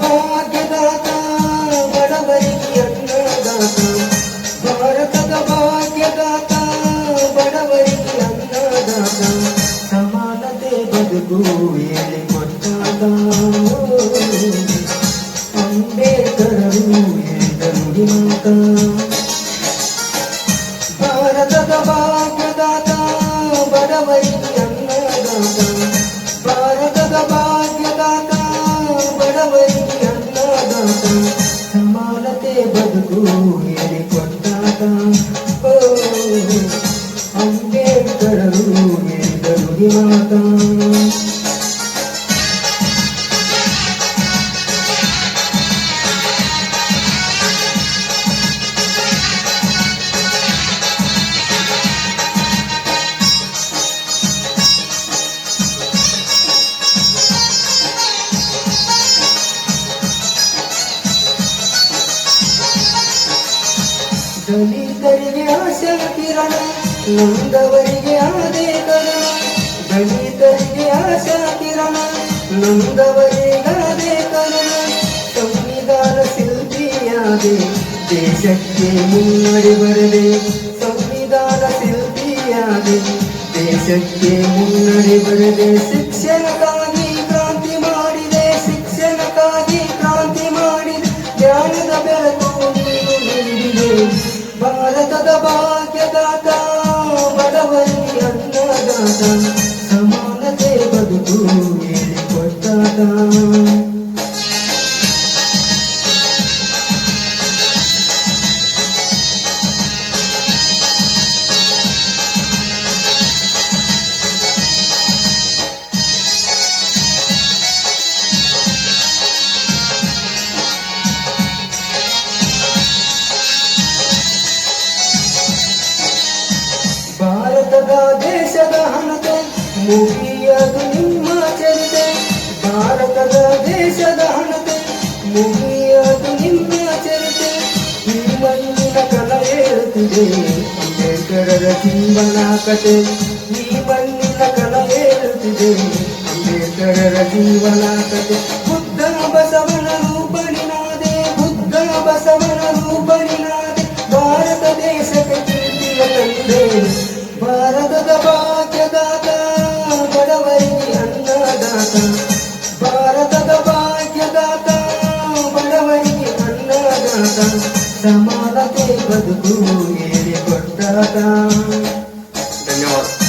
ಭಾಗ್ಯದಾತ ಬಡವರಿಗೆ ಅನ್ನದಾತ ಭಾರತದ ಭಾಗ್ಯದಾತ ಬಡವರಿಗೆ ಅನ್ನದಾತ ಸಮಾನತೆ ಬದುಕು ಹೇಳಿಕೊಟ್ಟಾಗ ಅಂಬೇಡ್ಕರರು ಹೇಳಿದರು ಮಾತ ಭಾರತದ ಭಾಗ್ಯದಾತ ಬಡವರಿಗೆ ಅನ್ನದಾತ ಭಾರತದ ಭಾಗ್ಯದಾತ ಬಡವರಿಗೆ ಅನ್ನದಾತ ಸಮಾನತೆ ಬದುಕು ಹೇಳಿಕೊಟ್ಟಾಗ ಅಂಬೇಡ್ಕರರು ಹೇಳಿದರು ಮಾತ ದಲಿತರಿಗೆ ಆಶಾ ಕಿರಣ ನೊಂದವರಿಗೆ ಆದೇ ಕರುಣ ದಲಿತರಿಗೆ ಆಶಾ ಕಿರಣ ನೊಂದವರಿಗಾದೇ ಕರುಣ ಸಂವಿಧಾನ ಶಿಲ್ಪಿಯಾದೆ ದೇಶಕ್ಕೆ ಮುನ್ನಡೆ ಬರದೆ ಸಂವಿಧಾನ ಶಿಲ್ಪಿಯಾದೆ ದೇಶಕ್ಕೆ ಮುನ್ನಡೆ ಬರದೆ ಶಿಕ್ಷಣಕ್ಕಾಗಿ ಕ್ರಾಂತಿ ಮಾಡಿದೆ ಶಿಕ್ಷಣಕ್ಕಾಗಿ ಕ್ರಾಂತಿ ಮಾಡಿದೆ ಜ್ಞಾನದ ಬೆಳಕು ಭಾರತದ ಭಾಗ್ಯದಾತ ಬಡವರಿಗೆ ಅನ್ನದಾತ ಸಮಾನತೆ ಬದುಕು ಹೇಳಿಕೊಟ್ಟಾಗ ಭಾರತದ ದೇಶದ ಹಣತೆ ಮುಗಿಯದು ನಿಮ್ಮ ಚರಿತೆ ಭಾರತದ ದೇಶದ ಹಣತೆ ಮುಗಿಯದು ನಿಮ್ಮ ಚರಿತೆ ಈ ಮಣ್ಣಿನ ಕಲ ಹೇಳುತ್ತಿದೆ ಅಂಬೇಡ್ಕರರ ಜೀವನ ಕತೆ ಈ ಮಣ್ಣಿನ ಕಲ ಹೇಳುತ್ತಿದೆ ಅಂಬೇಡ್ಕರರ ಜೀವನ ಕತೆ ಬುದ್ಧ ಬಸವನ ರೂಪಣಿನಾದೆ ಬುದ್ಧ ಬಸವನ ರೂಪಣಿನಾದೆ ಭಾರತ ದೇಶಕ್ಕೆ ಕೀರ್ತಿಯ ತಂದೆ ಭಾರತದ ಭಾಗ್ಯದಾತ ಬಡವರಿಗೆ ಅನ್ನದಾತ ಭಾರತದ ಭಾಗ್ಯದಾತ ಬಡವರಿಗೆ ಅನ್ನದಾತ ಸಮಾನತೆ ಬದುಕು ಹೇಳಿಕೊಟ್ಟಾಗ ಧನ್ಯವಾದ.